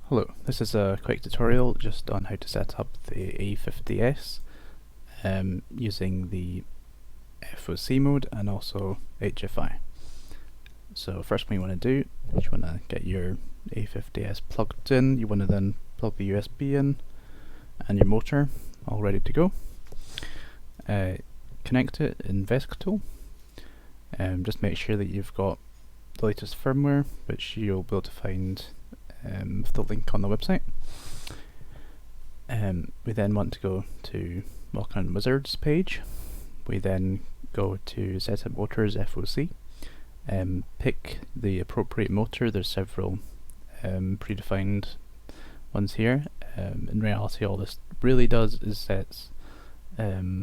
Hello, this is a quick tutorial just on how to set up the A50S using the FOC mode and also HFI. So first what you want to do is you want to get your A50S plugged in, you want to then plug the USB in and your motor all ready to go. Connect it in Vesictool. Just make sure that you've got the latest firmware, which you'll be able to find the link on the website. We then want to go to Walk on Wizards page. We then go to Setup Motors FOC. Pick the appropriate motor. There's several predefined ones here. In reality, all this really does is sets a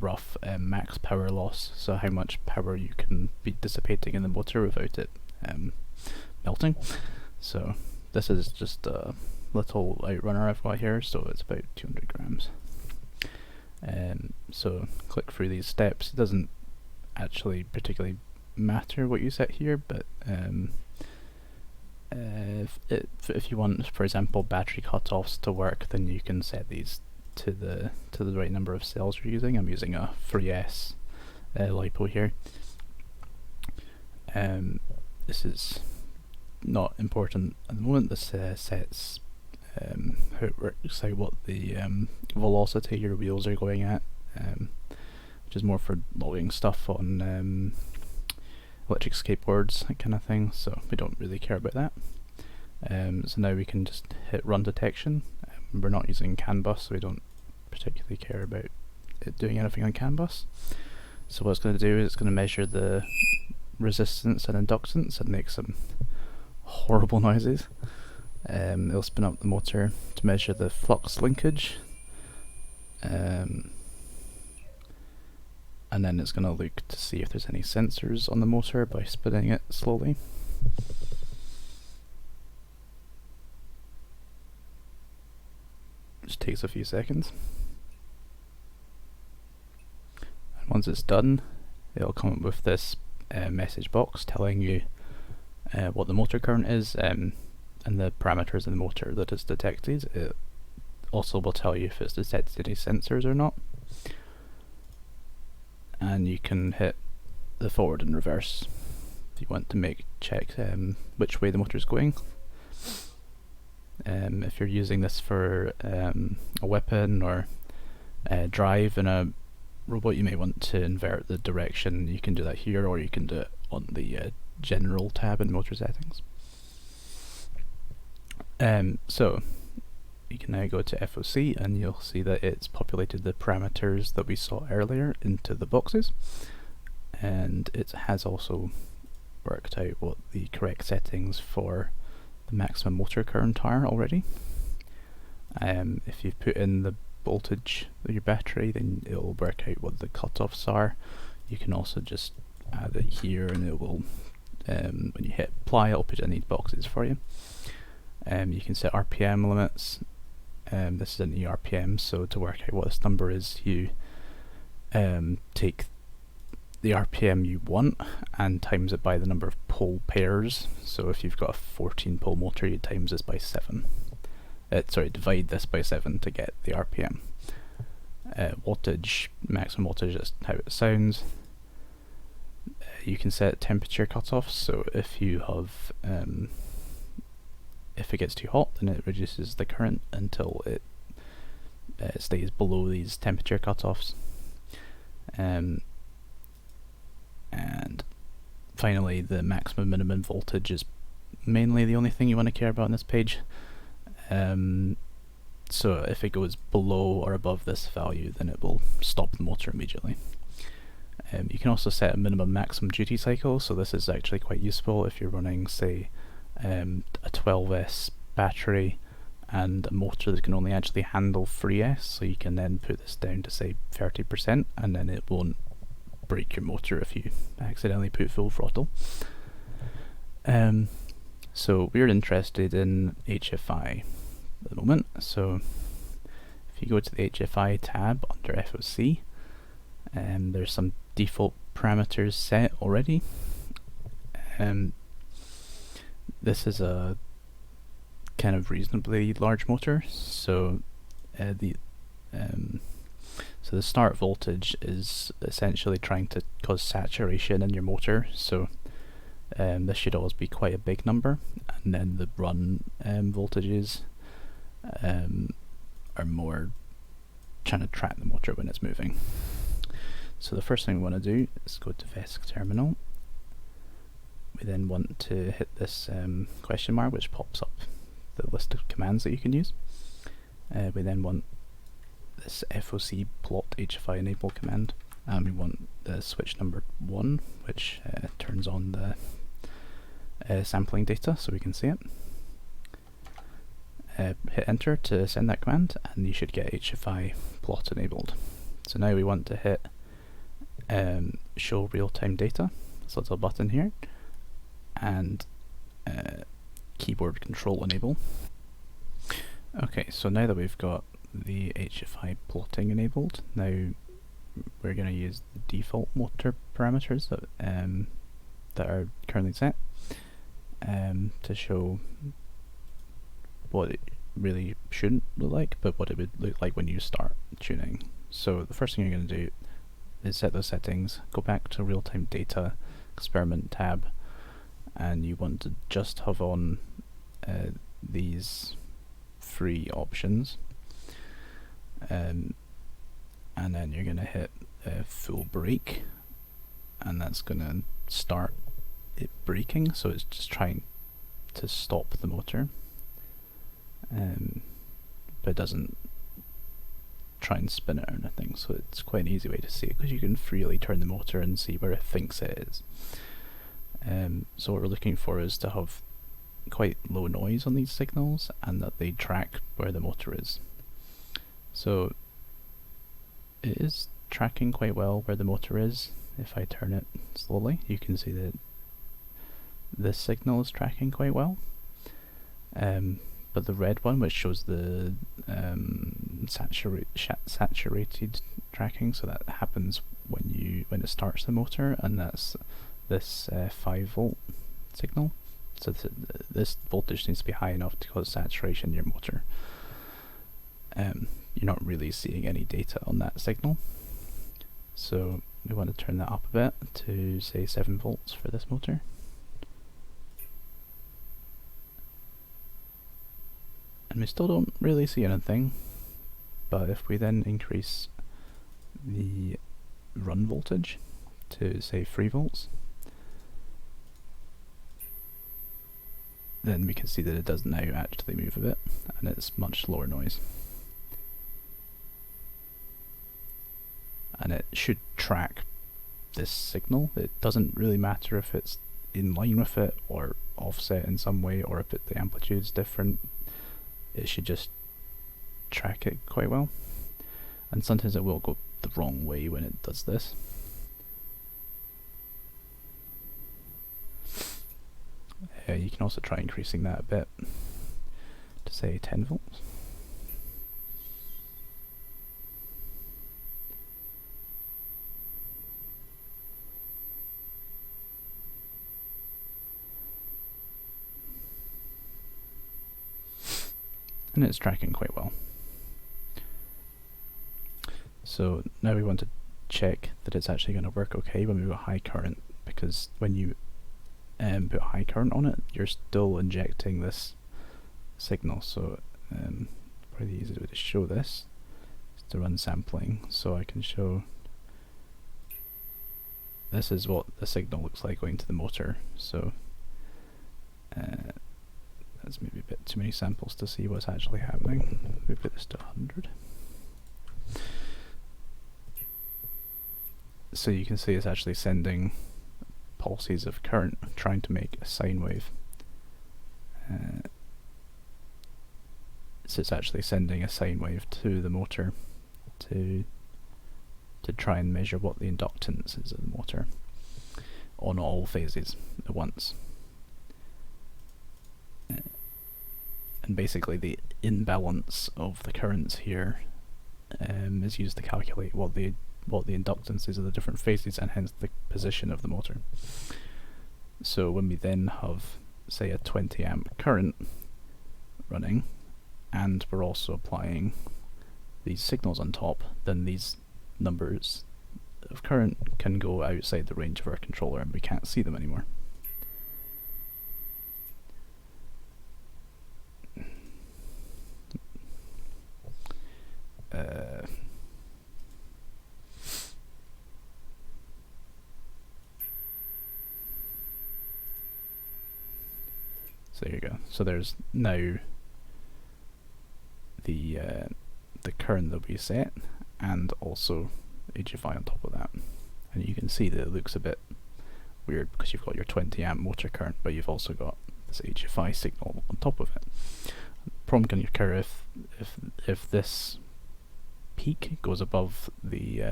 rough max power loss, so how much power you can be dissipating in the motor without it melting. So this is just a little outrunner I've got here, so it's about 200 grams. So click through these steps. It doesn't actually particularly matter what you set here, but if you want, for example, battery cutoffs to work, then you can set these to the right number of cells you're using. I'm using a 3S LiPo here. This is not important at the moment. This sets how it works out what the velocity your wheels are going at, which is more for logging stuff on electric skateboards, that kind of thing, so we don't really care about that. So now we can just hit run detection. We're not using CAN bus, so we don't particularly care about it doing anything on CAN bus. So what it's going to do is it's going to measure the resistance and inductance and make some horrible noises. It'll spin up the motor to measure the flux linkage, and then it's going to look to see if there's any sensors on the motor by spinning it slowly. Just takes a few seconds. And once it's done, it'll come up with this message box telling you what the motor current is and the parameters in the motor that is detected. It also will tell you if it's detected any sensors or not. And you can hit the forward and reverse if you want to check which way the motor is going. If you're using this for a weapon or a drive in a robot, you may want to invert the direction. You can do that here, or you can do it on the general tab in motor settings. So you can now go to FOC and you'll see that it's populated the parameters that we saw earlier into the boxes, and it has also worked out what the correct settings for the maximum motor current are already. If you've put in the voltage of your battery, then it will work out what the cutoffs are. You can also just add it here and it will, when you hit apply, it'll put it in these boxes for you. You can set RPM limits. This is an ERPM, so to work out what this number is, you take the RPM you want and times it by the number of pole pairs. So if you've got a 14 pole motor, you times this by 7. Divide this by 7 to get the RPM. Voltage, maximum voltage is how it sounds. You can set temperature cutoffs, so if you have if it gets too hot, then it reduces the current until it stays below these temperature cutoffs. And finally, the maximum minimum voltage is mainly the only thing you want to care about on this page. So if it goes below or above this value, then it will stop the motor immediately. You can also set a minimum maximum duty cycle, so this is actually quite useful if you're running, say, a 12S battery and a motor that can only actually handle 3S, so you can then put this down to say 30% and then it won't break your motor if you accidentally put full throttle. So we're interested in HFI at the moment, so if you go to the HFI tab under FOC, there's some default parameters set already. This is a kind of reasonably large motor. So the start voltage is essentially trying to cause saturation in your motor. So this should always be quite a big number, and then the run voltages are more trying to track the motor when it's moving. So the first thing we want to do is go to VESC terminal. We then want to hit this question mark, which pops up the list of commands that you can use. We then want this FOC plot HFI enable command, and we want the switch number 1, which turns on the sampling data so we can see it. Hit enter to send that command, and you should get HFI plot enabled. So now we want to hit show real-time data, this little button here, and keyboard control enable. Okay, so now that we've got the HFI plotting enabled, now we're going to use the default motor parameters that are currently set to show what it really shouldn't look like, but what it would look like when you start tuning. So the first thing you're going to do is set those settings, go back to real-time data, experiment tab, and you want to just have on these 3 options, and then you're going to hit full brake, and that's going to start it braking, so it's just trying to stop the motor, but it doesn't try and spin it or anything, so it's quite an easy way to see it because you can freely turn the motor and see where it thinks it is. So what we're looking for is to have quite low noise on these signals and that they track where the motor is. So it is tracking quite well where the motor is. If I turn it slowly, you can see that this signal is tracking quite well. But the red one, which shows the saturated tracking, so that happens when it starts the motor, and that's this 5 volt signal. So this voltage needs to be high enough to cause saturation in your motor. You're not really seeing any data on that signal, so we want to turn that up a bit to say 7 volts for this motor. And we still don't really see anything, but if we then increase the run voltage to say 3 volts, then we can see that it does now actually move a bit, and it's much lower noise. And it should track this signal. It doesn't really matter if it's in line with it or offset in some way, or if the amplitude's different. It should just track it quite well, and sometimes it will go the wrong way when it does this. You can also try increasing that a bit to say 10 volts. And it's tracking quite well. So now we want to check that it's actually going to work okay when we go high current, because when you put high current on it, you're still injecting this signal. So probably the easiest way to show this is to run sampling. So I can show this is what the signal looks like going to the motor. So that's maybe a bit too many samples to see what's actually happening. We put this to 100. So you can see it's actually sending pulses of current, trying to make a sine wave. So it's actually sending a sine wave to the motor to try and measure what the inductance is of the motor on all phases at once. And basically the imbalance of the currents here is used to calculate what the inductance is of the different phases, and hence the position of the motor. So when we then have, say, a 20 amp current, running, and we're also applying these signals on top, then these numbers of current can go outside the range of our controller and we can't see them anymore. So there you go. So there's now the current that we set, and also HFI on top of that. And you can see that it looks a bit weird because you've got your 20 amp motor current, but you've also got this HFI signal on top of it. The problem can occur if this peak goes above the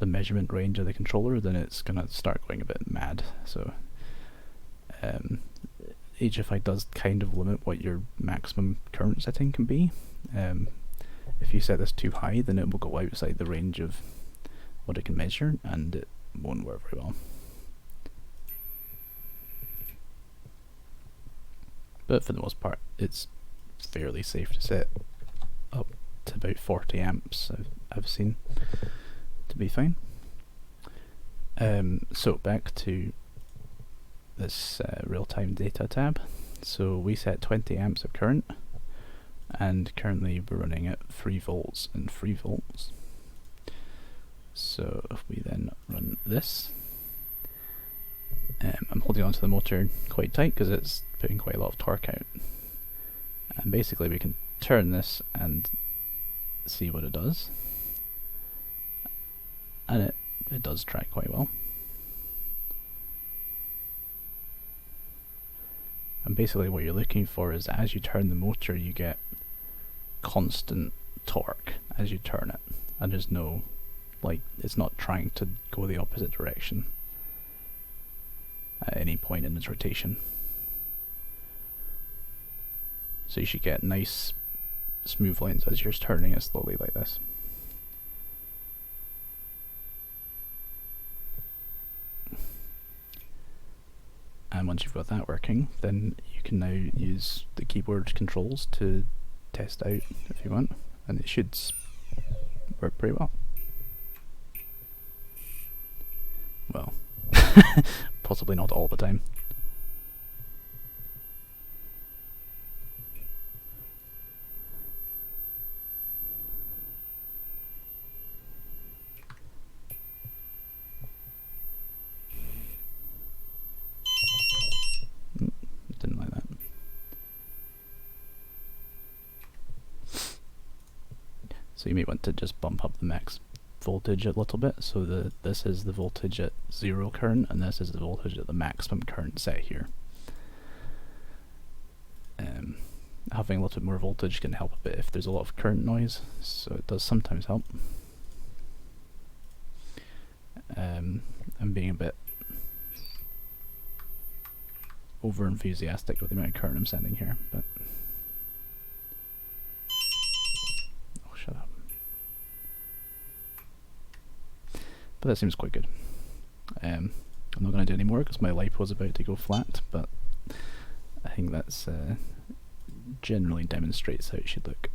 measurement range of the controller, then it's gonna start going a bit mad. So HFI does kind of limit what your maximum current setting can be. If you set this too high, then it will go outside the range of what it can measure, and it won't work very well. But for the most part, it's fairly safe to set up to about 40 amps, I've seen to be fine. So back to this real-time data tab. So we set 20 amps of current, and currently we're running at 3 volts and 3 volts. So if we then run this, I'm holding onto the motor quite tight because it's putting quite a lot of torque out. And basically we can turn this and see what it does. And it does track quite well. And basically what you're looking for is, as you turn the motor, you get constant torque as you turn it, and there's no, like, it's not trying to go the opposite direction at any point in its rotation. So you should get nice smooth lines as you're turning it slowly like this. And once you've got that working, then you can now use the keyboard controls to test out if you want, and it should work pretty well. Well, possibly not all the time. Didn't like that. So you may want to just bump up the max voltage a little bit, so this is the voltage at 0 current, and this is the voltage at the maximum current set here. Having a little bit more voltage can help a bit if there's a lot of current noise, so it does sometimes help. I'm being a bit over enthusiastic with the amount of current I'm sending here, but oh, shut up. But that seems quite good. I'm not going to do any more because my LiPo is about to go flat, but I think that's generally demonstrates how it should look.